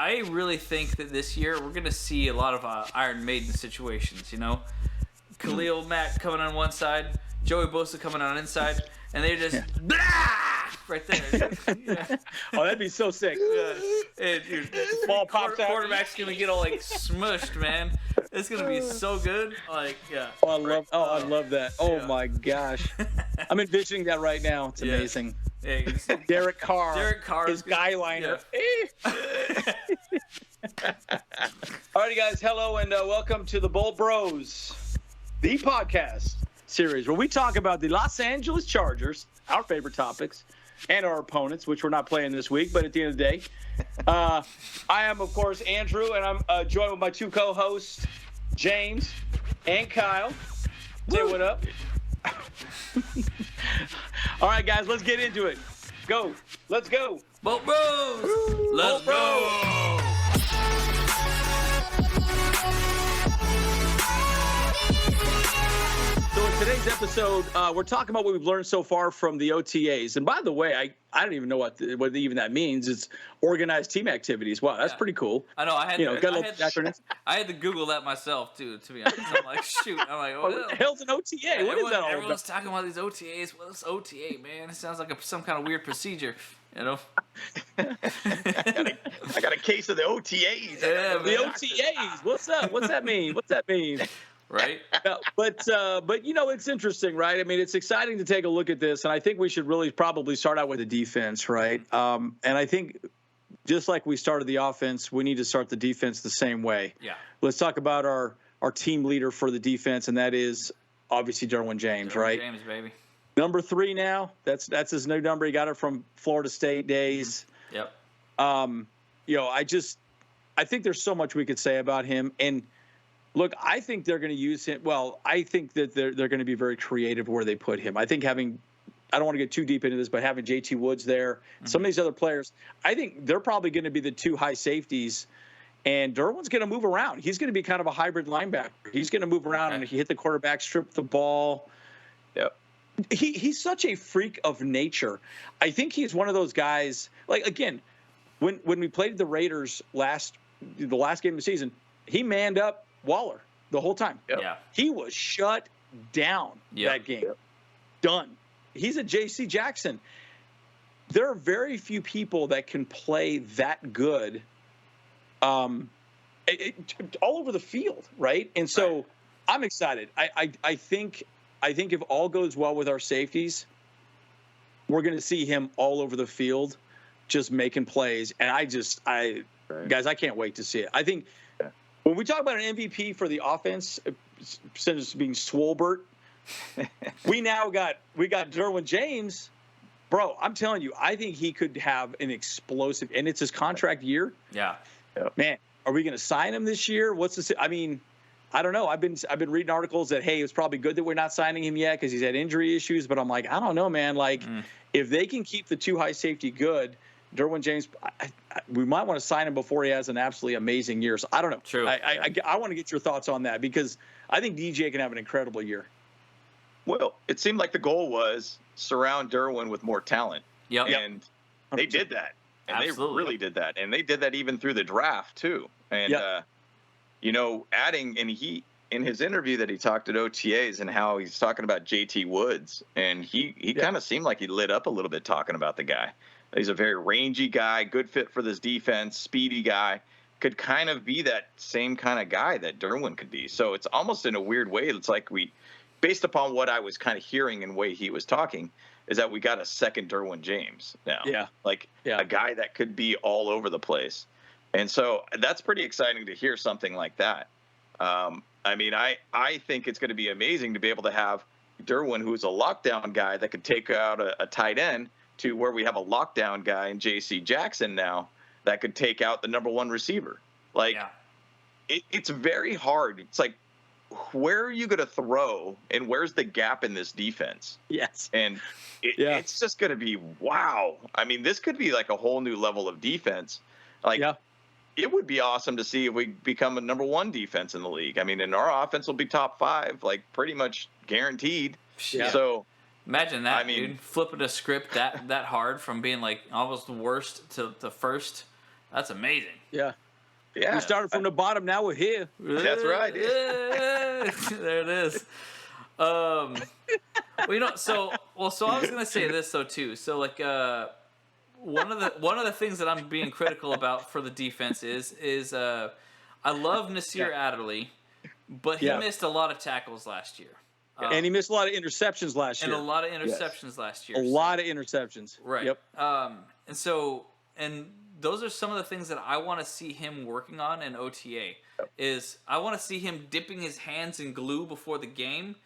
I really think that this year we're going to see a lot of Iron Maiden situations, Khalil Mack coming on one side, Joey Bosa coming on inside, and they're just blah! Right there. Yeah. Oh, that'd be so sick. And, dude, Ball pops out. Quarterback's going to get all, smushed, man. It's going to be so good. Yeah. Oh, I love that. Oh, my gosh. I'm envisioning that right now. It's amazing. Yeah, Derek Carr, his guy liner. Yeah. All righty, guys. Hello, and welcome to the Bold Bros, the podcast series where we talk about the Los Angeles Chargers, our favorite topics, and our opponents, which we're not playing this week, but at the end of the day. I am, of course, Andrew, and I'm joined with my two co-hosts, James and Kyle. Say what up. All right, guys, let's get into it. Go. Let's go. Bolt Bros. Let's go. So in today's episode, we're talking about what we've learned so far from the OTAs. And by the way, I don't even know what even that means. It's organized team activities. Wow, that's pretty cool. I know. I had to Google that myself too. To be honest, I'm like, shoot. I'm like, what the hell's an OTA? Yeah, what is that all about? Everyone's talking about these OTAs. What's OTA, man? It sounds like some kind of weird procedure. I got a case of the OTAs. Yeah, the OTAs. What's up? What's that mean? What's that mean? Right. But it's interesting, right? I mean, it's exciting to take a look at this, and I think we should really probably start out with the defense, right? And I think just like we started the offense, we need to start the defense the same way. Yeah. Let's talk about our team leader for the defense, and that is obviously Derwin James, right? James, baby. Number 3 now. That's his new number. He got it from Florida State days. Yep. I think there's so much we could say about him. And look, I think they're going to use him. Well, I think that they're going to be very creative where they put him. I think I don't want to get too deep into this, but having JT Woods there, some of these other players, I think they're probably going to be the 2 high safeties. And Derwin's going to move around. He's going to be kind of a hybrid linebacker. He's going to move around and he hit the quarterback, strip the ball. Yep. He's such a freak of nature. I think he's one of those guys. Like again, when we played the Raiders the last game of the season, he manned up Waller the whole time. Yep. Yeah. He was shut down that game. Yep. Done. He's a J.C. Jackson. There are very few people that can play that good all over the field, right? And so I'm excited. I think if all goes well with our safeties, we're going to see him all over the field just making plays. And guys, I can't wait to see it. I think when we talk about an MVP for the offense, instead of being Swolbert, we got Derwin James. Bro, I'm telling you, I think he could have an explosive, and it's his contract year. Yeah. Man, are we going to sign him this year? What's this? I mean, I don't know. I've been reading articles that, hey, it's probably good that we're not signing him yet because he's had injury issues. But I'm like, I don't know, man. Like, if they can keep the 2 high safety good, Derwin James, we might want to sign him before he has an absolutely amazing year. So I don't know. True. I want to get your thoughts on that because I think DJ can have an incredible year. Well, it seemed like the goal was surround Derwin with more talent. Yep. And they did that. And Absolutely. They really did that. And they did that even through the draft, too. And, adding, and he, in his interview that he talked at OTAs and how he's talking about JT Woods, and he kind of seemed like he lit up a little bit talking about the guy. He's a very rangy guy, good fit for this defense, speedy guy, could kind of be that same kind of guy that Derwin could be. So it's almost in a weird way, it's like based upon what I was kind of hearing and the way he was talking, is that we got a second Derwin James now. Yeah. A guy that could be all over the place. And so that's pretty exciting to hear something like that. I think it's going to be amazing to be able to have Derwin, who's a lockdown guy that could take out a tight end, to where we have a lockdown guy in J.C. Jackson now that could take out the number 1 receiver. It's very hard. It's like, where are you going to throw, and where's the gap in this defense? Yes. And it's just going to be, wow. I mean, this could be like a whole new level of defense. It would be awesome to see if we become a number 1 defense in the league. I mean, and our offense will be top 5, like pretty much guaranteed. Yeah. So imagine that, dude. Flipping a script that hard from being like almost the worst to the first That's amazing. Yeah. Yeah. We started from the bottom. Now we're here. That's right. There it is. Well, so I was gonna say this though too. So like, one of the things that I'm being critical about for the defense is I love Nasir Adderley, but he missed a lot of tackles last year. And he missed a lot of interceptions last year. And a lot of interceptions last year. A lot of interceptions. Right. Yep. And those are some of the things that I want to see him working on in OTA. Is I want to see him dipping his hands in glue before the game.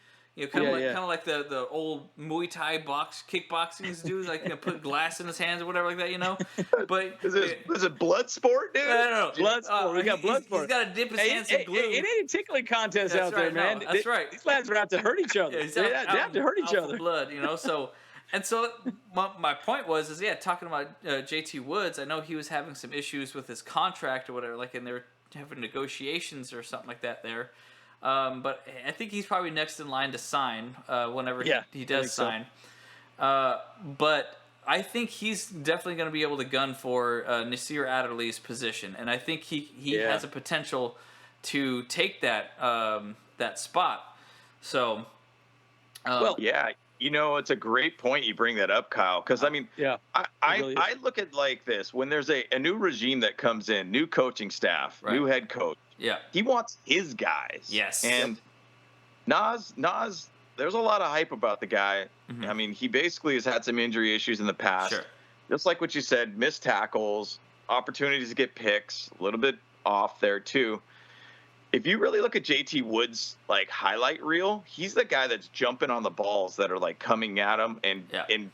Kind of like the old Muay Thai kickboxing dudes, like put glass in his hands or whatever like that, But is it blood sport, dude? No. Blood sport. We got blood sport. He's got to dip his hands in glue. It ain't a tickling contest out there, man. No, that's right. These lads are out to hurt each other. They have to hurt each other. Blood, So, and so my point was talking about JT Woods. I know he was having some issues with his contract or whatever, and they were having negotiations or something like that there. But I think he's probably next in line to sign whenever he does sign. So. But I think he's definitely going to be able to gun for Nasir Adderley's position, and I think he has a potential to take that spot. So, it's a great point you bring that up, Kyle. Because I look at like this: when there's a new regime that comes in, new coaching staff, new head coach. Yeah, he wants his guys. Yes, and Nas, there's a lot of hype about the guy. Mm-hmm. I mean, he basically has had some injury issues in the past. Sure. Just like what you said, missed tackles, opportunities to get picks, a little bit off there too. If you really look at JT Woods' highlight reel, he's the guy that's jumping on the balls that are coming at him and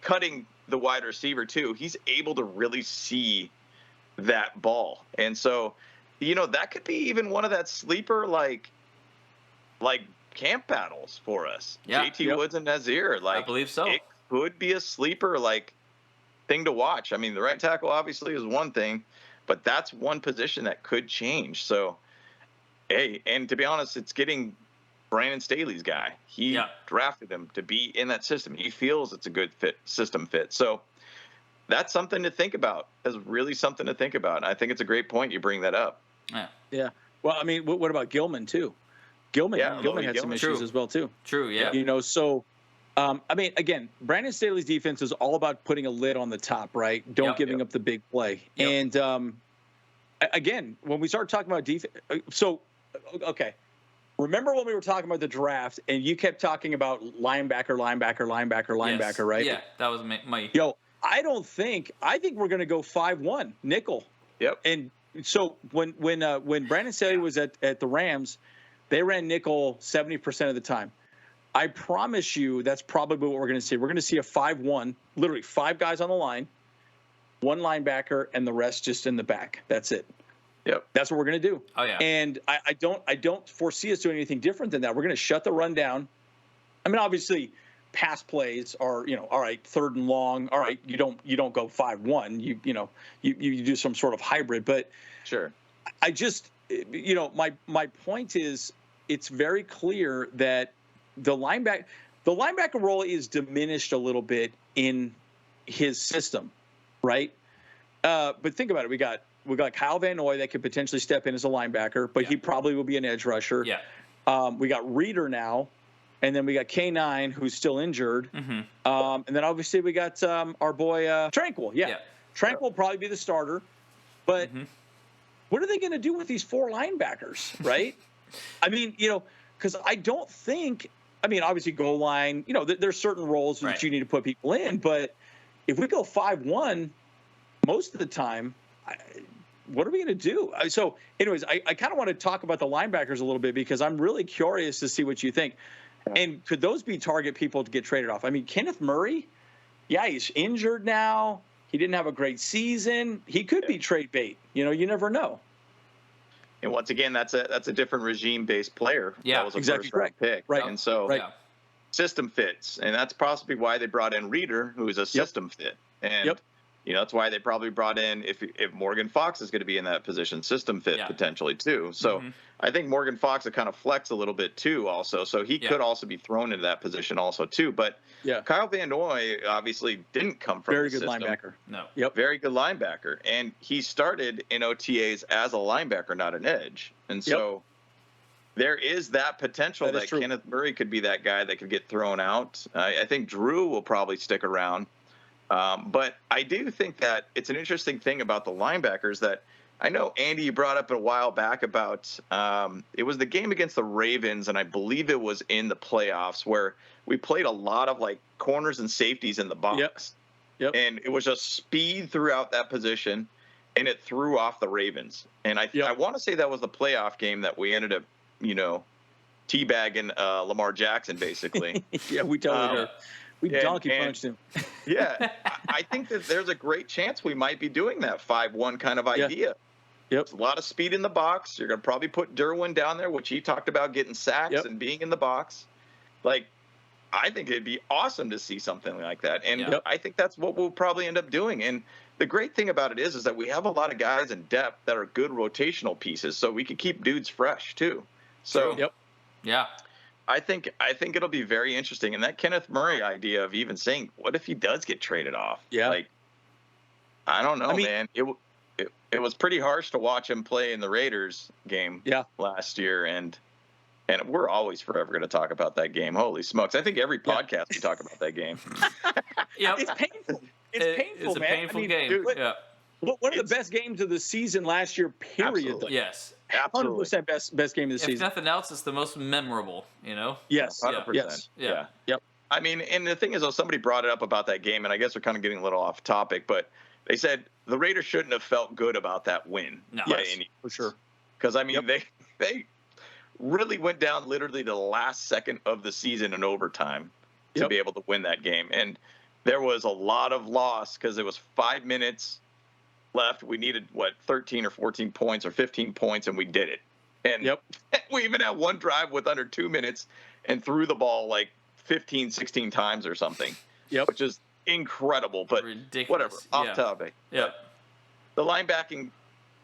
cutting the wide receiver too. He's able to really see that ball, and so. That could be even one of that sleeper like camp battles for us. Yeah. JT Woods and Nasir. I believe so. It could be a sleeper thing to watch. I mean, the right tackle obviously is one thing, but that's one position that could change. So, hey, and to be honest, it's getting Brandon Staley's guy. He drafted him to be in that system. He feels it's a good system fit. So that's something to think about. That's really something to think about. And I think it's a great point you bring that up. Yeah. Well, I mean, what about Gilman too? Gilman had some issues as well too. True. Yeah. So, I mean, again, Brandon Staley's defense is all about putting a lid on the top, right? Don't giving up the big play. Yep. And again, when we start talking about defense, remember when we were talking about the draft and you kept talking about linebacker, yes. Right? Yeah, that was my. I think we're going to go 5-1 nickel. Yep. And so when Brandon Staley was at the Rams, they ran nickel 70% of the time. I promise you that's probably what we're going to see. We're going to see a 5-1, literally 5 guys on the line, 1 linebacker, and the rest just in the back. That's it. Yep. That's what we're going to do. Oh yeah. And I don't foresee us doing anything different than that. We're going to shut the run down. I mean, obviously, pass plays are, all right, 3rd and long. All right, you don't go 5-1. You do some sort of hybrid. But sure. I just, my point is, it's very clear that the linebacker role is diminished a little bit in his system, right? But think about it. We got Kyle Van Noy that could potentially step in as a linebacker, but he probably will be an edge rusher. Yeah. We got Reeder now. And then we got K9, who's still injured. Mm-hmm. And then obviously we got our boy Tranquil. Yeah. Tranquil will probably be the starter. But what are they going to do with these 4 linebackers, right? I mean, because I don't think – I mean, obviously goal line, there's certain roles that you need to put people in. But if we go 5-1 most of the time, what are we going to do? So, anyways, I kind of want to talk about the linebackers a little bit because I'm really curious to see what you think. And could those be target people to get traded off? I mean, Kenneth Murray, he's injured now. He didn't have a great season. He could be trade bait. You never know. And once again, that's a different regime-based player. Yeah, that was a exactly first-round pick. Right. And so system fits. And that's possibly why they brought in Reeder, who is a system fit. And That's why they probably brought in if Morgan Fox is going to be in that position, system fit potentially too. So I think Morgan Fox would kind of flex a little bit too, also. So he could also be thrown into that position also too. But Kyle Van Noy obviously didn't come from very the good system. Linebacker. No. Very good linebacker, and he started in OTAs as a linebacker, not an edge, and so. There is that potential that Kenneth Murray could be that guy that could get thrown out. I think Drew will probably stick around. But I do think that it's an interesting thing about the linebackers that I know, Andy, you brought up a while back about it was the game against the Ravens, and I believe it was in the playoffs where we played a lot of like corners and safeties in the box. Yep. And it was just speed throughout that position, and it threw off the Ravens. And I want to say that was the playoff game that we ended up teabagging Lamar Jackson, basically. Yeah, we totally did. We donkey punched him. Yeah, I think that there's a great chance we might be doing that 5-1 kind of idea. Yep. A lot of speed in the box. You're going to probably put Derwin down there, which he talked about getting sacks and being in the box. Like, I think it'd be awesome to see something like that. And I think that's what we'll probably end up doing. And the great thing about it is that we have a lot of guys in depth that are good rotational pieces, so we can keep dudes fresh too. So, I think it'll be very interesting. And that Kenneth Murray idea of even saying, what if he does get traded off? Yeah. Like, I don't know, man. It was pretty harsh to watch him play in the Raiders game last year. And we're always forever going to talk about that game. Holy smokes. I think every podcast we talk about that game. It's painful. It's painful, it's man. A painful game. Dude, one of the best games of the season last year, period. Absolutely. Yes. Absolutely. 100% best game of the season. If nothing else, it's the most memorable, Yes. 100%. Yes. Yeah. Yep. I mean, and the thing is, though, somebody brought it up about that game, and I guess we're kind of getting a little off topic, but they said the Raiders shouldn't have felt good about that win. No. Yes, for sure. Because, I mean, they really went down literally the last second of the season in overtime to be able to win that game. And there was a lot of loss because there was 5 minutes left. We needed, 13 or 14 points or 15 points, and we did it. And we even had one drive with under 2 minutes and threw the ball like 15, 16 times or something, which is incredible. But ridiculous. Whatever, off topic. Yeah. The linebacking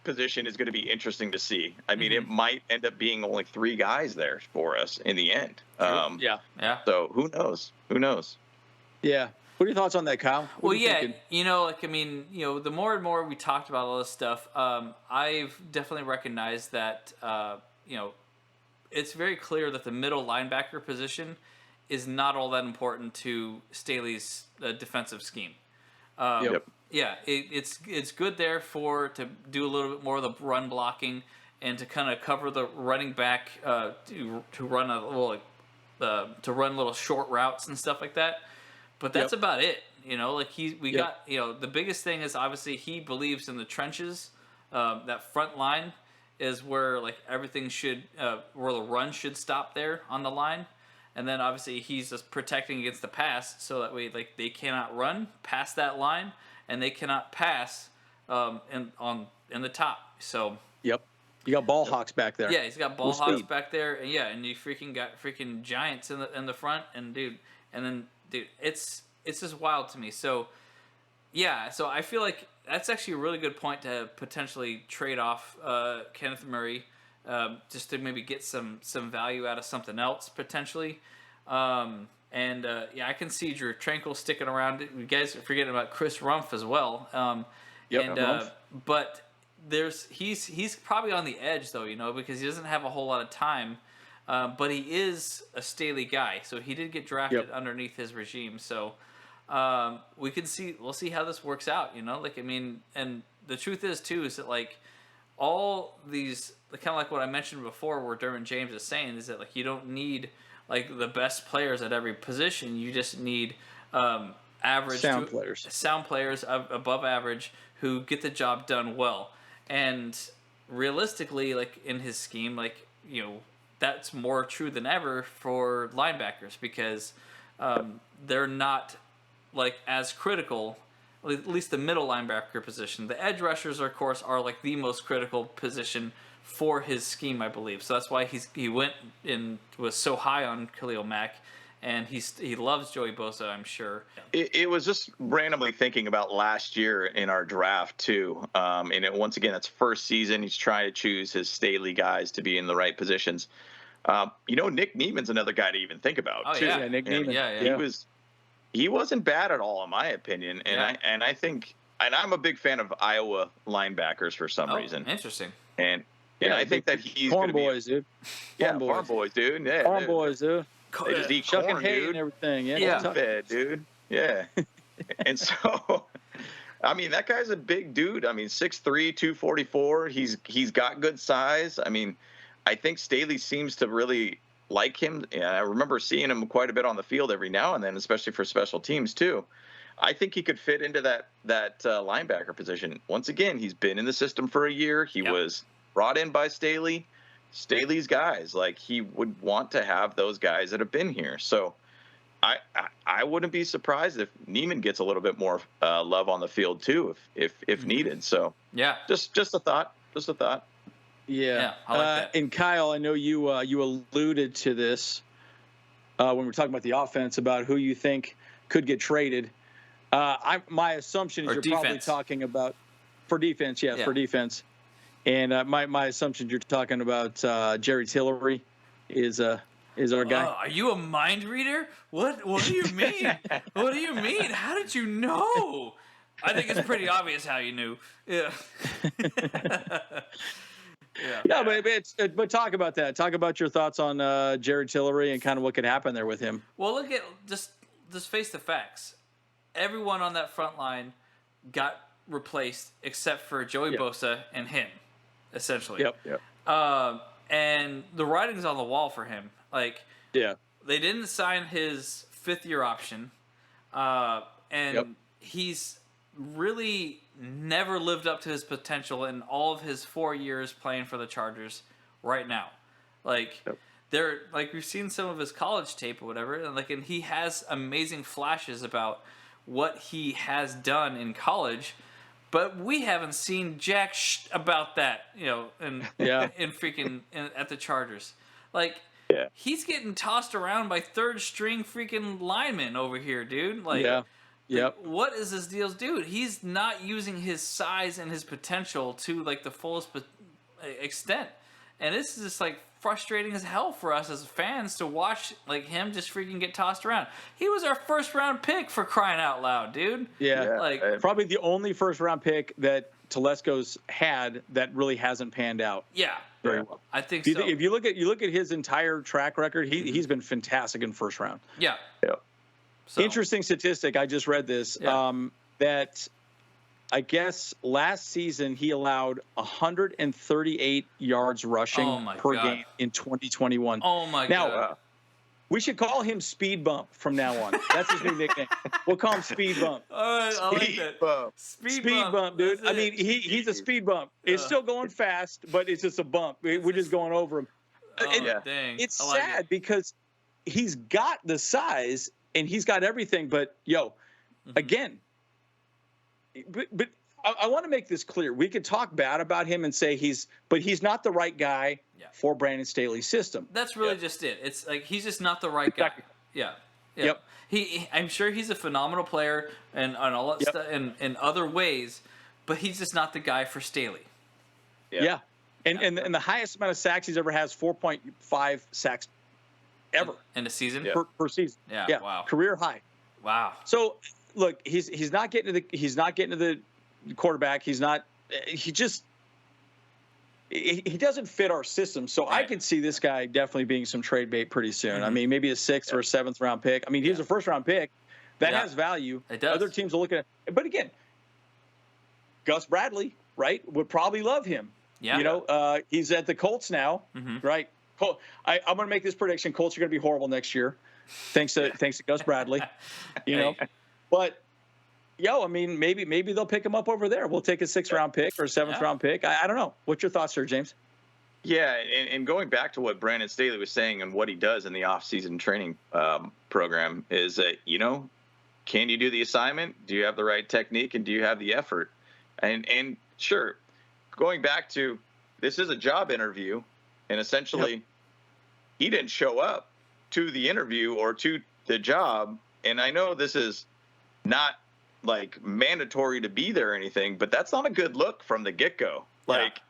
position is going to be interesting to see. I mean, it might end up being only 3 guys there for us in the end. So who knows? Yeah. What are your thoughts on that, Kyle? Well, the more and more we talked about all this stuff, I've definitely recognized that, it's very clear that the middle linebacker position is not all that important to Staley's defensive scheme. Yeah, it's good there to do a little bit more of the run blocking and to kind of cover the running back to run to run little short routes and stuff like that. But that's about it. Got the biggest thing is obviously he believes in the trenches. That front line is where everything should where the run should stop there on the line. And then obviously he's just protecting against the pass so that way they cannot run past that line and they cannot pass in the top. So you got ball hawks back there. Yeah, he's got ball hawks back there, and you freaking got giants in the front, and it's just wild to me. So so I feel like that's actually a really good point to potentially trade off Kenneth Murray. Just to maybe get some value out of something else potentially, I can see Drew Tranquil sticking around. You guys are forgetting about Chris Rumph as well. But he's probably on the edge though, because he doesn't have a whole lot of time. But he is a Staley guy, so he did get drafted underneath his regime. So we'll see how this works out. And the truth is too is that all these, kind of like what I mentioned before, where Derwin James is saying, is that you don't need the best players at every position. You just need average sound players above average who get the job done well. And realistically, in his scheme, that's more true than ever for linebackers because they're not as critical. At least the middle linebacker position. The edge rushers, of course, are the most critical position for his scheme, I believe. So that's why he went and was so high on Khalil Mack. and he loves Joey Bosa, I'm sure. It was just randomly thinking about last year in our draft too, and once again, it's first season. He's trying to choose his Staley guys to be in the right positions. Nick Neiman's another guy to even think about too. Yeah, Nick Neiman. Yeah. He wasn't bad at all in my opinion, and I think, and I'm a big fan of Iowa linebackers for some reason. Interesting. And I think that he's Farm boys, dude. Farm boys, dude. Yeah, Farm boys, dude. They just eat Shucking corn, hay dude. and everything. Yeah. Fed, dude. Yeah. And so, I mean, that guy's a big dude. I mean, 6'3", 244. He's got good size. I mean, I think Staley seems to really like him. And I remember seeing him quite a bit on the field every now and then, especially for special teams too. I think he could fit into that linebacker position. Once again, he's been in the system for a year. He was brought in by Staley. Staley's guys, like, he would want to have those guys that have been here. So I wouldn't be surprised if Neiman gets a little bit more love on the field too, if needed. So just a thought. Yeah, I like that. And Kyle, I know you alluded to this when we were talking about the offense, about who you think could get traded. My assumption is you're probably talking about for defense. For defense. And my assumption you're talking about Jerry Tillery is our guy. Are you a mind reader? What do you mean? What do you mean? How did you know? I think it's pretty obvious how you knew. Yeah. But talk about that. Talk about your thoughts on Jerry Tillery and kind of what could happen there with him. Well, look at just face the facts. Everyone on that front line got replaced except for Joey Bosa and him, essentially. And the writing's on the wall for him. Like, they didn't sign his 5th-year option, and he's really never lived up to his potential in all of his 4 years playing for the Chargers right now. Like, we've seen some of his college tape or whatever, and he has amazing flashes about what he has done in college, but we haven't seen jack about that, in freaking at the Chargers. He's getting tossed around by 3rd-string freaking linemen over here, dude. What is this deal, dude? He's not using his size and his potential to the fullest extent, and this is just frustrating as hell for us as fans to watch him just freaking get tossed around. He was our 1st-round pick, for crying out loud, dude. Probably the only 1st-round pick that Telesco's had that really hasn't panned out. Very well. I think so. If you look at his entire track record, he's been fantastic in 1st round. So. Interesting statistic. I just read this that I guess last season he allowed 138 yards rushing per game in 2021. Oh my God. We should call him Speed Bump from now on. That's his new nickname. We'll call him Speed Bump. All right, I like that. Speed bump, dude. I mean, he's a speed bump. It's still going fast, but it's just a bump. We're just going over him. Dang. It's sad because he's got the size and he's got everything, but again, but I want to make this clear. We could talk bad about him and say he's not the right guy for Brandon Staley's system. That's really just it. It's he's just not the right guy. Yep. I'm sure he's a phenomenal player and all that stuff in other ways, but he's just not the guy for Staley. And the highest amount of sacks he's ever has, 4.5 sacks ever in a season per season. Wow. Career high. Wow. So look, he's not getting to the quarterback. He doesn't fit our system. So I could see this guy definitely being some trade bait pretty soon. I mean, maybe a 6th or a 7th round pick. I mean, he's a 1st-round pick. That has value. It does. Other teams will look at it. But again, Gus Bradley, right, would probably love him. He's at the Colts now, right? I'm going to make this prediction. Colts are going to be horrible next year, thanks to Gus Bradley. But I mean, maybe they'll pick him up over there. We'll take a 6th-round pick or a 7th-round pick. I don't know. What's your thoughts, sir, James? Yeah, and going back to what Brandon Staley was saying and what he does in the off-season training program is that, can you do the assignment? Do you have the right technique? And do you have the effort? And sure, going back to this is a job interview, and essentially he didn't show up to the interview or to the job, and I know this is not like mandatory to be there or anything, but that's not a good look from the get-go. Like,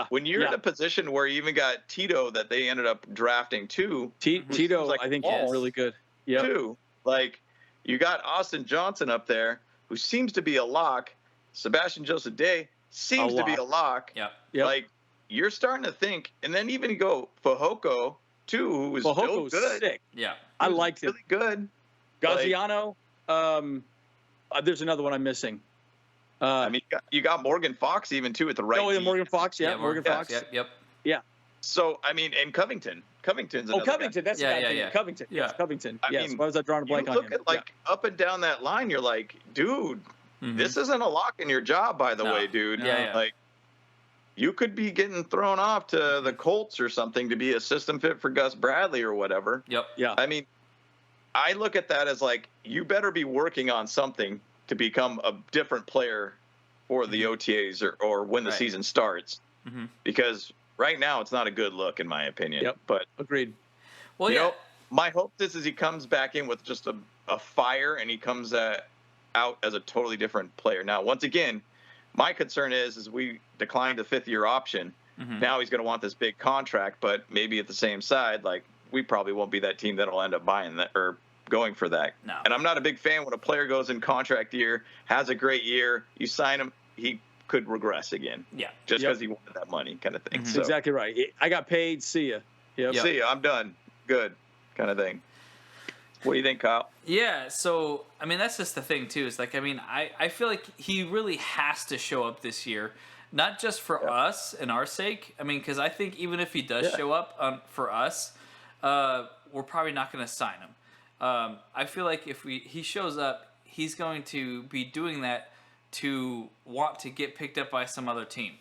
when you're in a position where you even got Tito that they ended up drafting too. Tito, I think, is really good. Yeah. Too. Like, you got Austin Johnson up there, who seems to be a lock. Sebastian Joseph Day seems to be a lock. Yeah. Like, you're starting to think, and then even you go Fehoko too, who was still good. Sick. Yeah. I liked him. Really good. Gaziano. There's another one I'm missing. I mean, you got Morgan Fox even too at the right. Oh, yeah, Morgan Fox. Yeah, Morgan Fox. Yep. Yeah. So I mean, and Covington's another Covington. guy. That's Covington. Yeah. Yes, Covington. I mean, why was I drawing a blank on him? Look at up and down that line. You're like, dude, this isn't a lock in your job, by the way, dude. Yeah. Like, you could be getting thrown off to the Colts or something to be a system fit for Gus Bradley or whatever. Yep. Yeah. I mean, I look at that as like, you better be working on something to become a different player for the OTAs or when the season starts, because right now it's not a good look in my opinion. Yep. But agreed. Well, you know, my hope is he comes back in with just a fire and he comes out as a totally different player. Now, once again, my concern is we declined the 5th-year option. Now he's going to want this big contract, but maybe at the same side, like, we probably won't be that team that'll end up buying that or going for that. No. And I'm not a big fan when a player goes in contract year, has a great year, you sign him, he could regress again. Yeah. Just because he wanted that money kind of thing. So, exactly right. I got paid. See ya. Yep. See ya. I'm done. Good kind of thing. What do you think, Kyle? Yeah, so, I mean, that's just the thing, too. Is like, I mean, I feel like he really has to show up this year, not just for us and our sake. I mean, because I think even if he does show up for us, we're probably not going to sign him. I feel like if he shows up, he's going to be doing that to want to get picked up by some other team.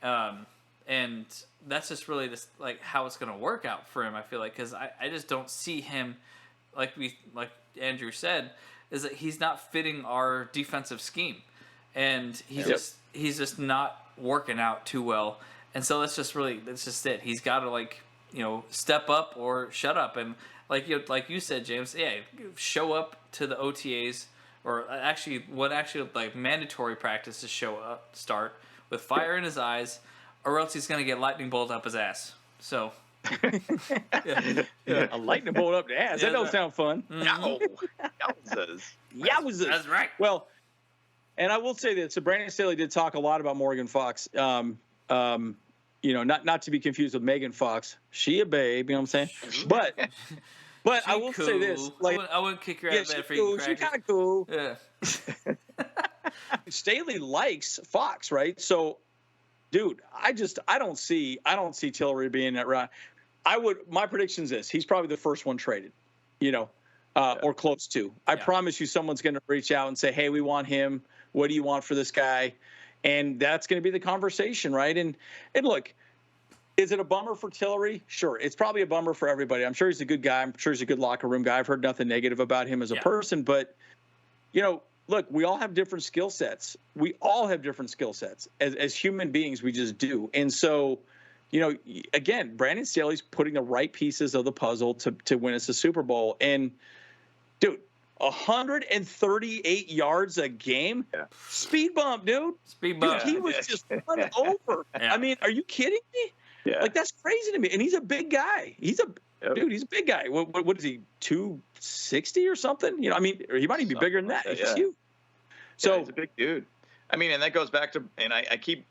And that's just really just like how it's going to work out for him, I feel like, because I just don't see him, like Andrew said, is that he's not fitting our defensive scheme. And he's just not working out too well. And so that's just it. He's got to step up or shut up. And like you said, James, show up to the OTAs, or actually mandatory practice to start with fire in his eyes, or else he's going to get lightning bolt up his ass. So a lightning bolt up the ass. That don't sound fun. No. Yowzers. That's right. Well, and I will say this. So Brandon Staley did talk a lot about Morgan Fox. Not to be confused with Megan Fox. She a babe, you know what I'm saying? But I will say this. Like, I wouldn't kick her out of bed for eating crackers. She's kind of cool. Yeah. Staley likes Fox, right? So, dude, I don't see Tillery being that right. My prediction is this: he's probably the first one traded, or close to. I promise you, someone's going to reach out and say, "Hey, we want him. What do you want for this guy?" And that's going to be the conversation, right? And look, is it a bummer for Tillery? Sure, it's probably a bummer for everybody. I'm sure he's a good guy. I'm sure he's a good locker room guy. I've heard nothing negative about him as a person, but look, we all have different skill sets. We all have different skill sets as human beings. We just do. And so, again, Brandon Staley's putting the right pieces of the puzzle to win us a Super Bowl. And, dude, 138 yards a game, speed bump, dude. Speed bump. Dude, he was just run over. I mean, are you kidding me? Yeah. Like, that's crazy to me. And he's a big guy. He's a big guy. What is he, 260 or something? I mean, he might even be bigger than that. He's just huge. So he's a big dude. I mean, and that goes back to, and I keep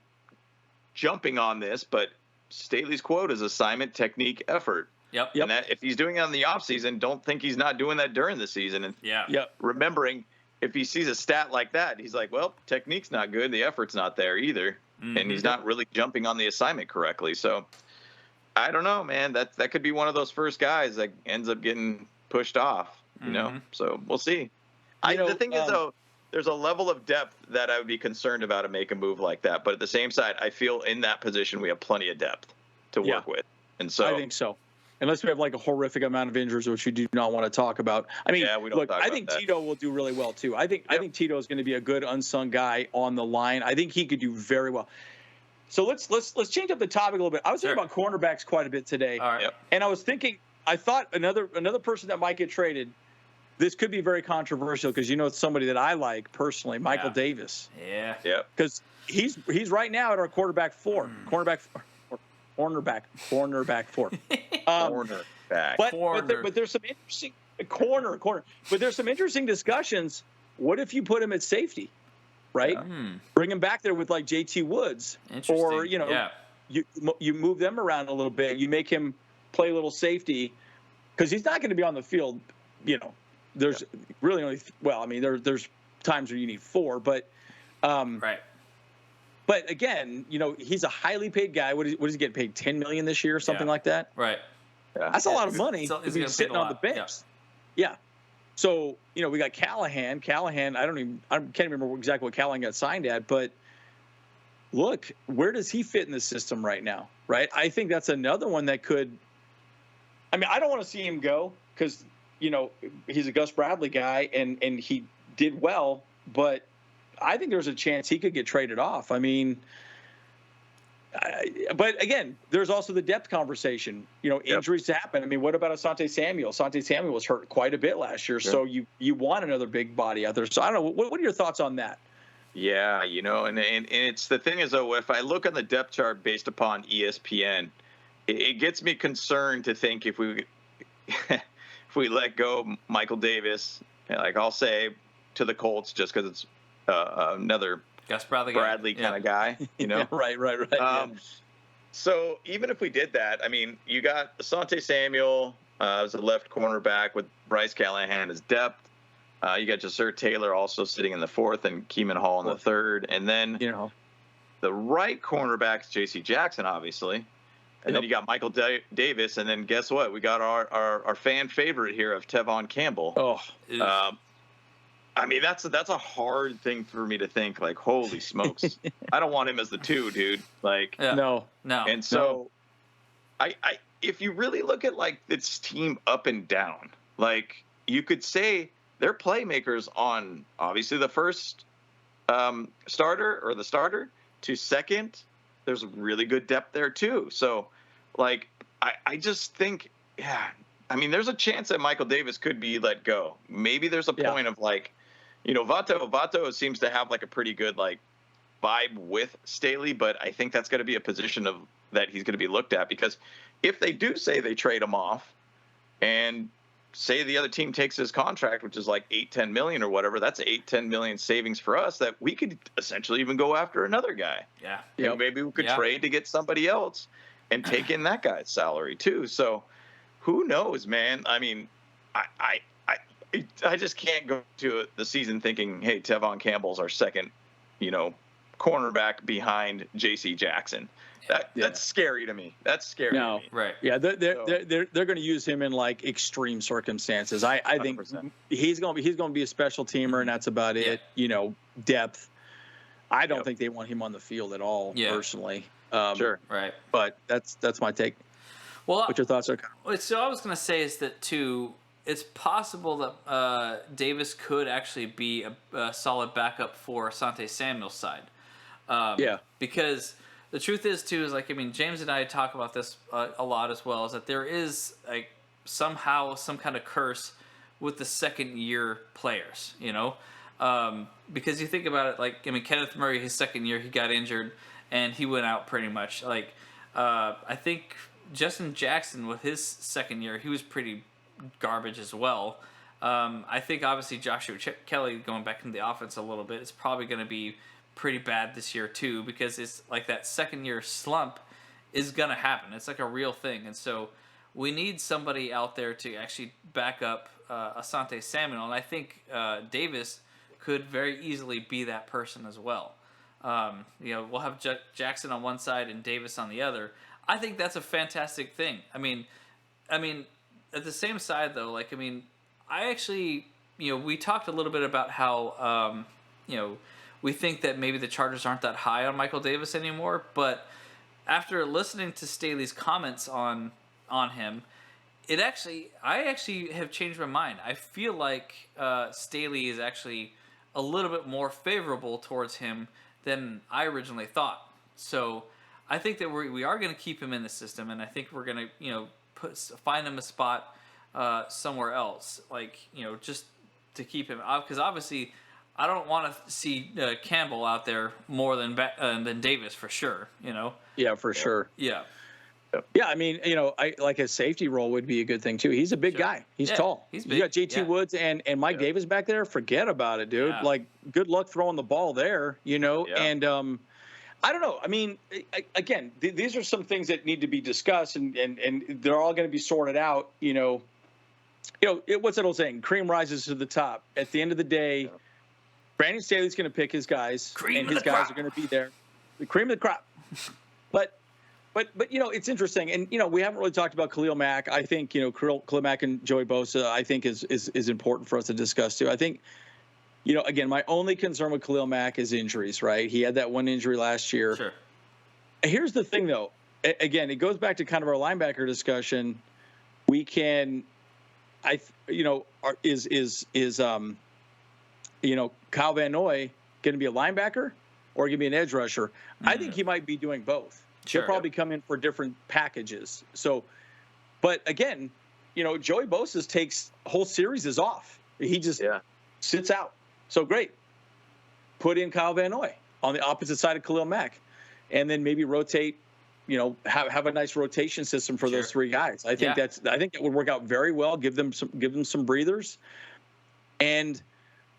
jumping on this, but Staley's quote is assignment, technique, effort. Yep. And that if he's doing it on the off season, don't think he's not doing that during the season. And remembering, if he sees a stat like that, he's like, well, technique's not good, the effort's not there either, and he's not really jumping on the assignment correctly. So I don't know, man. That could be one of those first guys that ends up getting pushed off. So we'll see. The thing is, though, there's a level of depth that I would be concerned about to make a move like that. But at the same side, I feel in that position we have plenty of depth to work with. And so I think so. Unless we have like a horrific amount of injuries, which we do not want to talk about. I mean, I think Tito will do really well too. I think Tito is going to be a good unsung guy on the line. I think he could do very well. So let's change up the topic a little bit. I was thinking about cornerbacks quite a bit today. All right. And I was thinking, I thought another person that might get traded this could be very controversial because it's somebody that I like personally, Michael Davis. Yeah. Because he's right now at our quarterback 4, cornerback 4. But there's some interesting corner. But there's some interesting discussions. What if you put him at safety, right? Bring him back there with like JT Woods, or you move them around a little bit. You make him play a little safety because he's not going to be on the field. There's really only there's times where you need 4, but right. But again, he's a highly paid guy. What is he getting paid? $10 million this year, or something like that? Right. Yeah. That's a lot of money to be sitting on the bench. Yeah. So we got Callahan. I can't remember exactly what Callahan got signed at, but look, where does he fit in the system right now? Right. I think that's another one that could. I mean, I don't want to see him go because he's a Gus Bradley guy and he did well, but I think there's a chance he could get traded off. I mean, but again, there's also the depth conversation. Injuries happen. I mean, what about Asante Samuel? Asante Samuel was hurt quite a bit last year, so you want another big body out there. So I don't know. What are your thoughts on that? Yeah, and it's the thing is, though, if I look on the depth chart based upon ESPN, it gets me concerned to think if we let go Michael Davis, like I'll say to the Colts, just because it's another Gus Bradley kind of guy, Right. So even if we did that, I mean, you got Asante Samuel as a left cornerback with Bryce Callahan as depth. You got Jasir Taylor also sitting in the 4th and Keeman Hall in the 3rd. And then the right cornerback's J.C. Jackson, obviously. And then you got Michael Davis. And then guess what? We got our fan favorite here of Tevon Campbell. Oh, I mean, that's a hard thing for me to think, like, holy smokes. I don't want him as the 2, dude. Like, no. And so I if you really look at like this team up and down, like you could say they're playmakers on obviously the first starter to second. There's really good depth there too. So like, I just think, I mean, there's a chance that Michael Davis could be let go. Maybe there's a point of like, Vato seems to have like a pretty good like vibe with Staley, but I think that's going to be a position of that he's going to be looked at, because if they do say they trade him off and say the other team takes his contract, which is like $8-10 million or whatever, that's $8-10 million savings for us that we could essentially even go after another guy. Yeah. Maybe we could trade to get somebody else and take in that guy's salary too. So who knows, man? I mean, I just can't go to the season thinking, hey, Tevon Campbell's our second, cornerback behind J.C. Jackson. That's scary to me. That's scary to me. Right. Yeah, they're going to use him in like extreme circumstances. I think 100%. he's going to be a special teamer, and that's about it. Depth. I don't think they want him on the field at all, personally. Sure. Right. But that's my take. Well, what your thoughts are? So I was going to say is that too, it's possible that Davis could actually be a solid backup for Asante Samuel's side. Because the truth is too is like, I mean, James and I talk about this a lot as well, is that there is like somehow some kind of curse with the second year players, because you think about it, like, I mean, Kenneth Murray, his second year, he got injured and he went out pretty much. Like, I think Justin Jackson with his second year, he was pretty garbage as well. I think obviously Joshua Kelly going back into the offense a little bit is probably going to be pretty bad this year too, because it's like that second year slump is going to happen. It's like a real thing. And so we need somebody out there to actually back up Asante Samuel. And I think Davis could very easily be that person as well. We'll have Jackson on one side and Davis on the other. I think that's a fantastic thing. I mean, at the same side though, like, I mean, I actually, we talked a little bit about how, we think that maybe the Chargers aren't that high on Michael Davis anymore, but after listening to Staley's comments on him, I actually have changed my mind. I feel like Staley is actually a little bit more favorable towards him than I originally thought. So I think that we are going to keep him in the system, and I think we're going to find him a spot somewhere else, like, just to keep him out, because obviously I don't want to see Campbell out there more than Davis for sure. Yeah, for sure. Yeah. Yeah, I mean, I like a safety role would be a good thing too. He's a big guy. He's tall. He's big. You got JT Woods and Mike Davis back there. Forget about it, dude. Yeah. Like, good luck throwing the ball there. Yeah. And I don't know. I mean, again, these are some things that need to be discussed, and they're all going to be sorted out. What's that old saying? Cream rises to the top. At the end of the day, Brandon Staley's going to pick his guys, and his guys are going to be there. The cream of the crop. But it's interesting, and we haven't really talked about Khalil Mack. I think Khalil Mack and Joey Bosa, I think is important for us to discuss too. I think again, my only concern with Khalil Mack is injuries. Right, he had that one injury last year. Sure. Here's the thing, though. Again, it goes back to kind of our linebacker discussion. We can, Kyle Van Noy going to be a linebacker or going to be an edge rusher? Mm-hmm. I think he might be doing both. Sure. He'll probably come in for different packages. So, but again, Joey Bosa takes whole series off. He just sits out. So great. Put in Kyle Van Noy on the opposite side of Khalil Mack, and then maybe rotate. Have a nice rotation system for those three guys. I think that would work out very well. Give them some breathers, and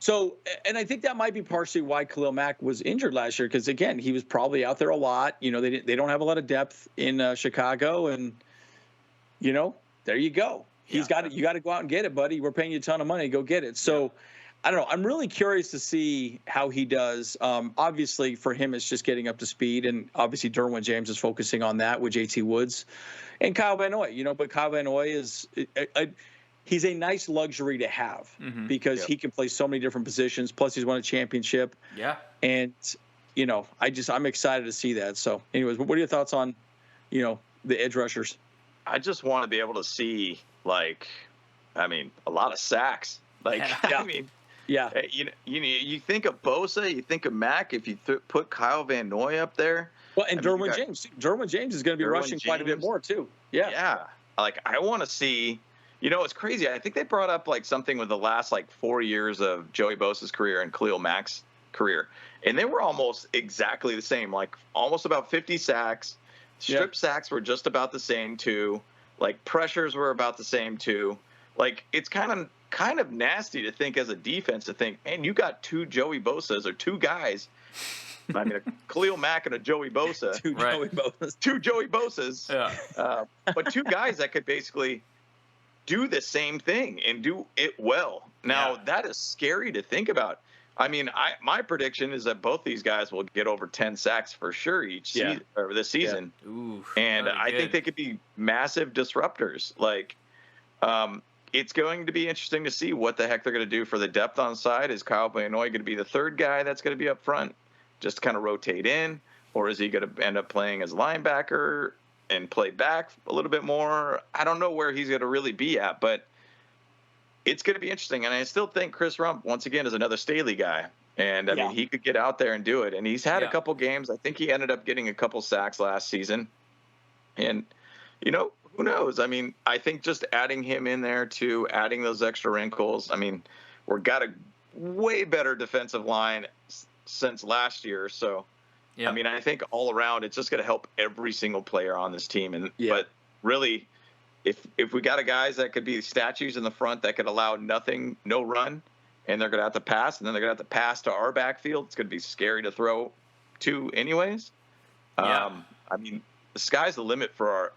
I think that might be partially why Khalil Mack was injured last year, because again, he was probably out there a lot. They don't have a lot of depth in Chicago, and there you go. You got to go out and get it, buddy. We're paying you a ton of money. Go get it. So. I don't know. I'm really curious to see how he does. Obviously, for him, it's just getting up to speed, and obviously Derwin James is focusing on that with JT Woods and Kyle Van Noy. But Kyle Van Noy is he's a nice luxury to have because he can play so many different positions. Plus, he's won a championship. Yeah. And I'm excited to see that. So, anyways, what are your thoughts on the edge rushers? I just want to be able to see a lot of sacks. Yeah. You think of Bosa, you think of Mack. If you put Kyle Van Noy up there, well, and Derwin James. Derwin James is going to be rushing quite a bit more too. Yeah. Yeah. I want to see. It's crazy. I think they brought up something with the last 4 years of Joey Bosa's career and Khalil Mack's career, and they were almost exactly the same. Almost about 50 sacks. Strip sacks were just about the same too. Pressures were about the same too. It's kind of nasty to think as a defense to think, man, you got two Joey Bosas or two guys. A Khalil Mack and a Joey Bosa. Two Joey Bosas. Yeah. But two guys that could basically do the same thing and do it well. Now, that is scary to think about. My prediction is that both these guys will get over 10 sacks for sure season, or this season. Yeah. Ooh, and I think they could be massive disruptors. It's going to be interesting to see what the heck they're going to do for the depth on side. Is Kyle Van Noy going to be the third guy that's going to be up front, just to kind of rotate in? Or is he going to end up playing as linebacker and play back a little bit more? I don't know where he's going to really be at, but it's going to be interesting. And I still think Chris Rump, once again, is another Staley guy. And, he could get out there and do it. And he's had a couple games. I think he ended up getting a couple sacks last season. And, who knows? I think just adding him in there too, adding those extra wrinkles. We've got a way better defensive line since last year. So, I think all around it's just going to help every single player on this team. But really, if we got guys that could be statues in the front that could allow no run, and they're going to have to pass, and then they're going to have to pass to our backfield, it's going to be scary to throw to anyways. The sky's the limit for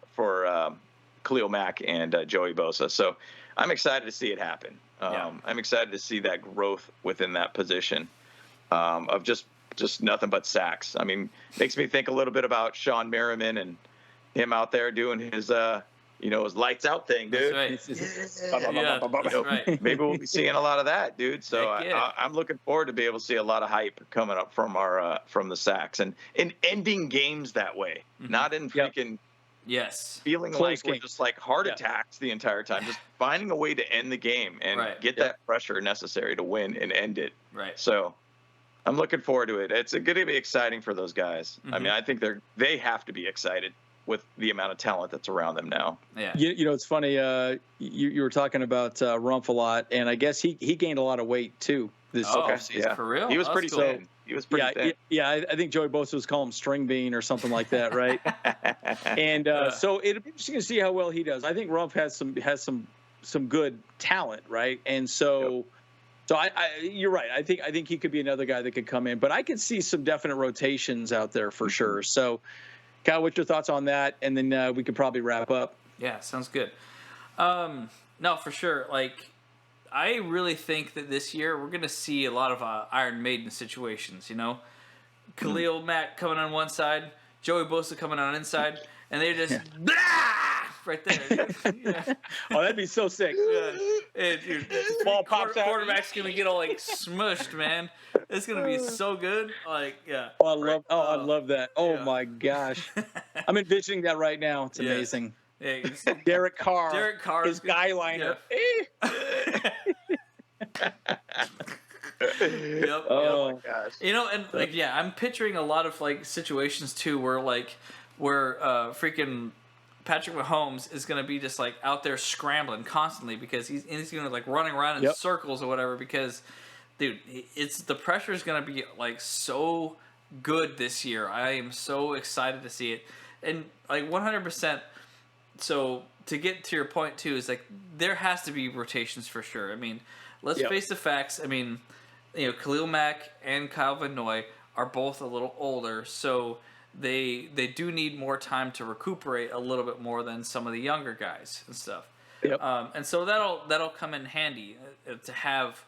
Khalil Mack and Joey Bosa. So I'm excited to see it happen. I'm excited to see that growth within that position of just nothing but sacks. Makes me think a little bit about Sean Merriman and him out there doing his his lights out thing, dude. That's right. Maybe we'll be seeing a lot of that, dude. So I'm looking forward to be able to see a lot of hype coming up from from the sacks and ending games that way, not in freaking feeling close we're just heart attacks the entire time. Just finding a way to end the game and get that pressure necessary to win and end it. Right. So I'm looking forward to it. It's going to be exciting for those guys. I think they have to be excited. with the amount of talent that's around them now. Yeah. You know, it's funny. You were talking about Rumpf a lot, and I guess he gained a lot of weight too this offseason. Yeah, for real. He was pretty thin. He was pretty thin. Yeah. I think Joey Bosa was calling him string bean or something like that, right? And so it'll be interesting to see how well he does. I think Rumpf has some good talent, right? And so. So you're right. I think he could be another guy that could come in, but I could see some definite rotations out there for sure. So, Kyle, what's your thoughts on that? And then we could probably wrap up. Yeah, sounds good. No, for sure. Like, I really think that this year we're gonna see a lot of Iron Maiden situations. You know, Khalil Mack coming on one side, Joey Bosa coming on inside, and they just right there. Yeah. Oh, that'd be so sick. Yeah. Dude, ball pops out. Quarterback's gonna get all like smushed, man. It's gonna be so good. Like, yeah. Oh, I love that. Oh yeah. my gosh, I'm envisioning that right now. It's amazing. Yeah, Derek Carr, his guy liner. Yeah. Yep. Oh my gosh. You know, and like, yeah, I'm picturing a lot of like situations too, where freaking Patrick Mahomes is going to be just like out there scrambling constantly because he's going to like running around in circles or whatever because, dude, the pressure is going to be like so good this year. I am so excited to see it, and like 100%. So to get to your point too is like there has to be rotations for sure. I mean, let's face the facts. I mean, you know, Khalil Mack and Kyle Van Noy are both a little older, so they do need more time to recuperate a little bit more than some of the younger guys and stuff. Yep. And so that'll come in handy to have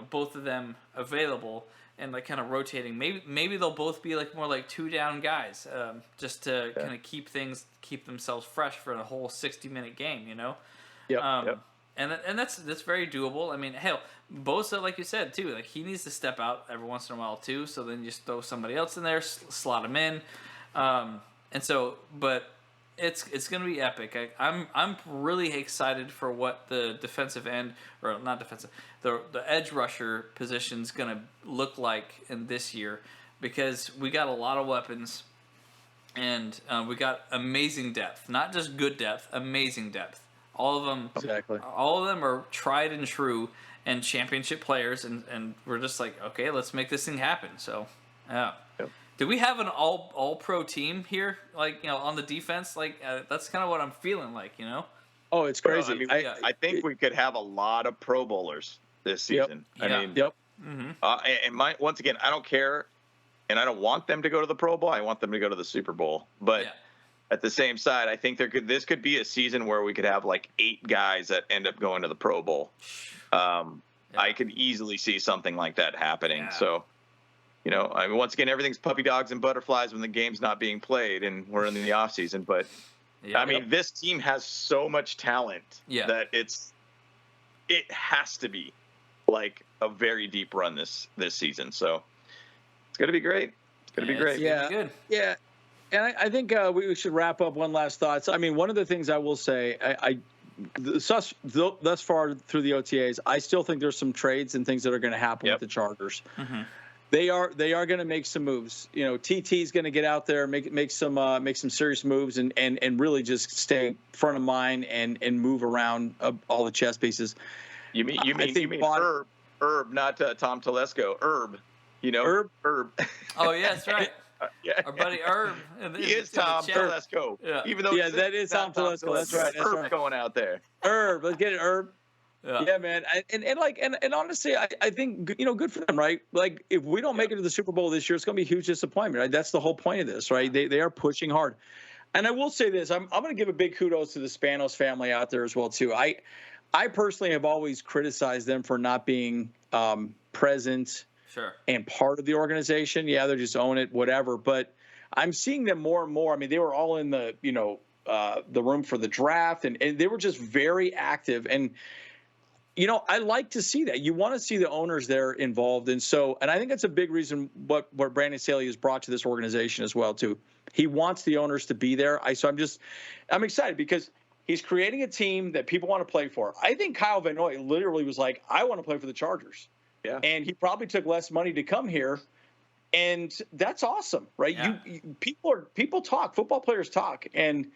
both of them available and like kind of rotating. Maybe they'll both be like more like 2 down guys, just to kind of keep themselves fresh for the whole 60-minute game. You know. Yep. And that's very doable. I mean, hell, Bosa, like you said too, like he needs to step out every once in a while too. So then you just throw somebody else in there, slot him in, and so. But it's gonna be epic. I'm really excited for what the defensive end or not defensive, the edge rusher position's gonna look like in this year because we got a lot of weapons, and we got amazing depth, not just good depth, amazing depth. All of them, exactly. All of them are tried and true and championship players, and we're just like, okay, let's make this thing happen. So, yeah. Yep. Do we have an all pro team here? Like, you know, on the defense, like that's kind of what I'm feeling like, you know. Oh, it's crazy. I think we could have a lot of Pro Bowlers this season. Yep. I mean, Mm-hmm. Once again, I don't care, and I don't want them to go to the Pro Bowl. I want them to go to the Super Bowl, but. Yeah. At the same side, I think this could be a season where we could have like 8 guys that end up going to the Pro Bowl. I could easily see something like that happening. Yeah. So, you know, I mean, once again, everything's puppy dogs and butterflies when the game's not being played and we're in the off season. But I mean, this team has so much talent that it has to be like a very deep run this season. So it's going to be great. It's going to be great. Yeah. Good. Yeah. And I think we should wrap up one last thought. So, I mean, one of the things I will say, thus far through the OTAs, I still think there's some trades and things that are going to happen with the Chargers. Mm-hmm. They are going to make some moves. You know, TT is going to get out there, make some serious moves, and really just stay front of mind and move around all the chess pieces. You mean Herb, not Tom Telesco. Herb, you know, Herb. Oh yeah, that's right. Our buddy Herb. He is Tom Telesco. Yeah. Even though that is Tom Telesco. That's right. That's Herb going out there. Herb, let's get it, Herb. Yeah, man. And honestly, I think, you know, good for them, right? Like, if we don't make it to the Super Bowl this year, it's going to be a huge disappointment, right? That's the whole point of this, right? They are pushing hard. And I will say this, I'm going to give a big kudos to the Spanos family out there as well, too. I personally have always criticized them for not being present and part of the organization. Yeah, they just own it, whatever. But I'm seeing them more and more. I mean, they were all in the, you know, the room for the draft, and they were just very active. And, you know, I like to see that. You want to see the owners there involved. And I think that's a big reason what Brandon Staley has brought to this organization as well, too. He wants the owners to be there. I'm excited because he's creating a team that people want to play for. I think Kyle Van Noy literally was like, I want to play for the Chargers. Yeah. And he probably took less money to come here And that's awesome, right? Yeah. People talk, football players talk, and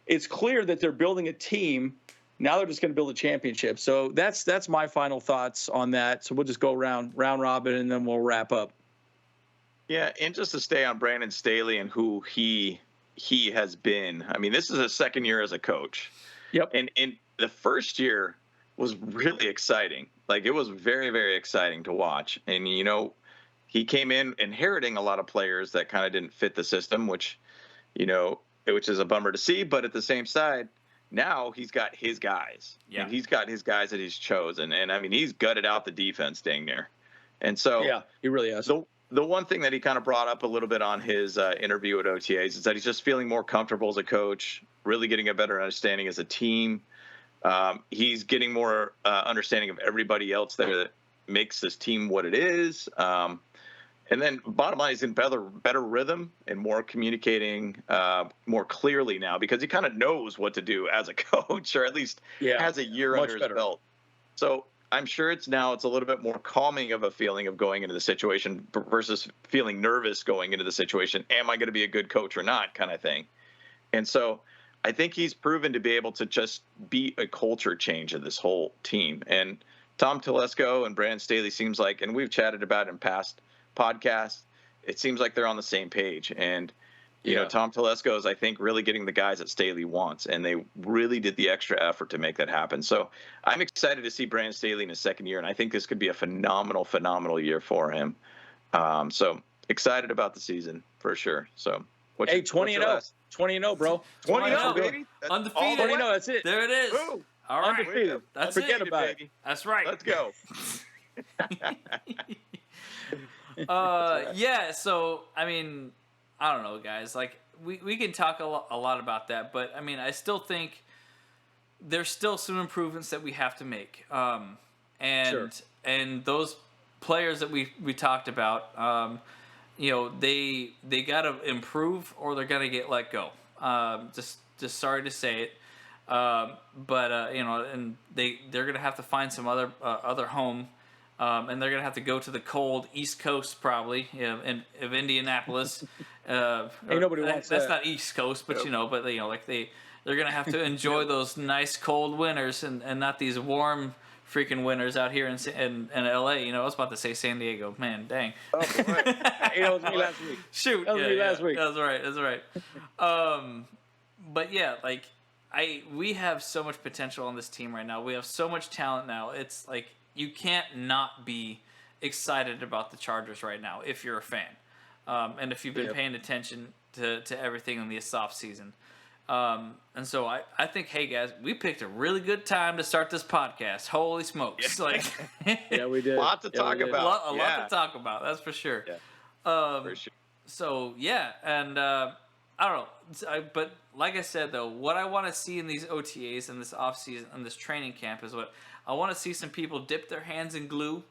it's clear that they're building a team. Now they're just going to build a championship. So that's my final thoughts on that. So we'll just go round robin, and then we'll wrap up. Yeah, and just to stay on Brandon Staley and who he has been. I mean, this is his second year as a coach. Yep. And the first year was really exciting. Like, it was very, very exciting to watch. And, he came in inheriting a lot of players that kind of didn't fit the system, which is a bummer to see. But at the same side, now he's got his guys. Yeah. And he's got his guys that he's chosen. And, I mean, he's gutted out the defense dang near. And so yeah, he really has. The one thing that he kind of brought up a little bit on his interview at OTAs is that he's just feeling more comfortable as a coach, really getting a better understanding as a team. He's getting more understanding of everybody else there that makes this team what it is. And then bottom line, he's in better rhythm and more communicating more clearly now, because he kind of knows what to do as a coach, or at least has a year under his belt. So I'm sure it's a little bit more calming of a feeling of going into the situation versus feeling nervous going into the situation. Am I going to be a good coach or not, kind of thing. And so I think he's proven to be able to just be a culture change of this whole team. And Tom Telesco and Brandon Staley seems like, and we've chatted about it in past podcasts, it seems like they're on the same page. And Tom Telesco is, I think, really getting the guys that Staley wants, and they really did the extra effort to make that happen. So I'm excited to see Brandon Staley in his second year, and I think this could be a phenomenal year for him. So excited about the season for sure. So 20-0, 20-0, bro. 20-0, baby. Undefeated. 20-0, that's it. There it is. Woo. All right. Undefeated. That's Forget it. about it. That's right. Let's go. Yeah, so, I mean, I don't know, guys. Like, we can talk a lot about that, but, I mean, I still think there's still some improvements that we have to make. And those players that we talked about, they got to improve or they're going to get let go. Just sorry to say it. But and they're going to have to find some other home. And they're going to have to go to the cold East Coast, probably, of Indianapolis. Ain't nobody wants that. That's not East Coast, but but they're going to have to enjoy those nice cold winters and not these warm freaking winters out here in LA. I was about to say San Diego. Man, dang. Oh, boy. That was me last week. Shoot. That was me last week. That's right. But yeah, like we have so much potential on this team right now. We have so much talent now. It's like, you can't not be excited about the Chargers right now if you're a fan, and if you've been paying attention to everything in this offseason. And so I think, hey, guys, we picked a really good time to start this podcast. Holy smokes. Yeah, we did. A lot to talk about. A lot to talk about, that's for sure. Yeah. For sure. So, yeah, and I don't know. But like I said, though, what I want to see in these OTAs and this offseason and this training camp is what I want to see some people dip their hands in glue,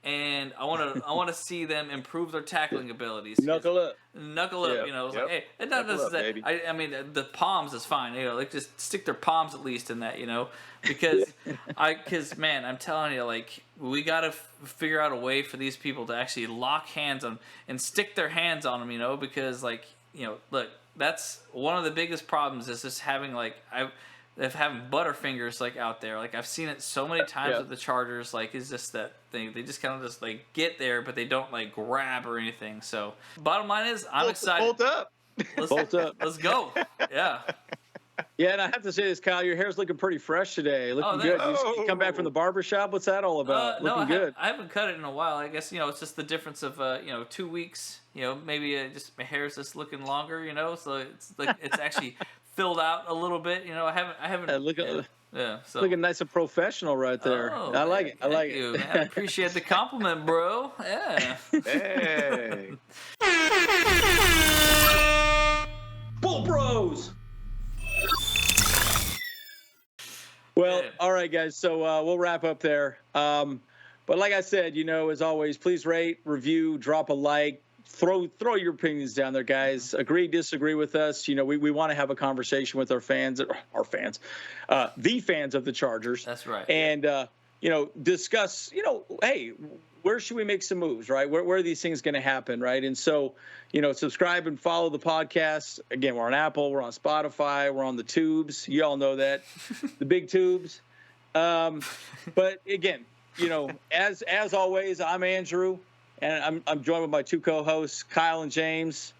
and I want to see them improve their tackling abilities. Knuckle up. It's like, hey, it doesn't that. I mean, the palms is fine. Like, just stick their palms at least in that. Because man, I'm telling you, like, we got to figure out a way for these people to actually lock hands on and stick their hands on them. Because look, that's one of the biggest problems is just having having butterfingers like out there. Like, I've seen it so many times with the Chargers. Like, it's just that they just kind of just like get there, but they don't like grab or anything. So bottom line is, I'm excited. Bolt up. Let's go. Yeah. Yeah, and I have to say this, Kyle, your hair's looking pretty fresh today. Looking good. You come back from the barbershop? What's that all about? Looking good. I haven't cut it in a while. I guess, it's just the difference of, 2 weeks. Maybe just my hair's just looking longer, so it's like it's actually filled out a little bit. I haven't. So looking nice and professional right there. Oh, I like it. I like you, it. Man. I appreciate the compliment, bro. Yeah. Hey. Bull Bros. Well, all right, guys. So we'll wrap up there. But like I said, as always, please rate, review, drop a like. Throw your opinions down there, guys. Agree, disagree with us. We want to have a conversation with the fans of the Chargers. That's right. And, discuss, hey, where should we make some moves, right? Where are these things going to happen, right? And so, subscribe and follow the podcast. Again, we're on Apple, we're on Spotify, we're on the tubes. You all know that, the big tubes. But again, as always, I'm Andrew, and I'm joined with my two co-hosts, Kyle and James.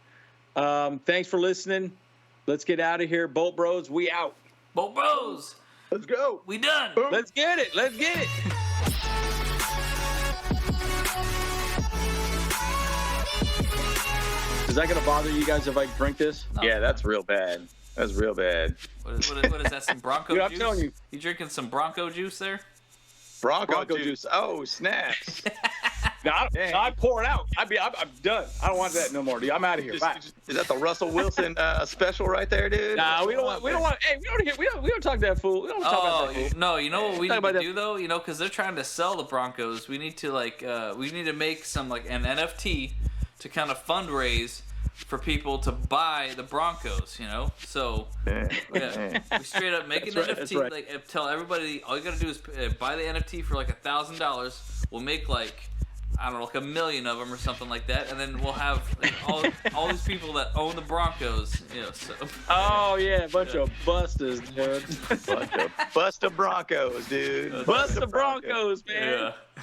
Thanks for listening. Let's get out of here. Bolt Bros, we out. Bolt Bros. Let's go. We done. Boom. Let's get it. Let's get it. Is that going to bother you guys if I drink this? No, yeah, that's real bad. That's real bad. What is that, some Bronco Dude, juice? I'm telling you. You drinking some Bronco juice there? Bronco juice. Oh, snaps. I pour it out. I'm done. I don't want that no more, dude. I'm out of here. Bye. Is that the Russell Wilson special right there, dude? Nah, we don't want. Hey, we don't talk to that fool. We don't talk about that fool. No, you know what we need to do though? Because they're trying to sell the Broncos. We need to make some an NFT to kind of fundraise for people to buy the Broncos. So we straight up make an NFT. Right. Tell everybody all you gotta do is buy the NFT for $1,000. We'll make $1 million of them or something like that, and then we'll have all these people that own the Broncos. So. Oh yeah, bunch of busters, dude. Bust of Broncos, dude. Bust the Broncos, man. Yeah.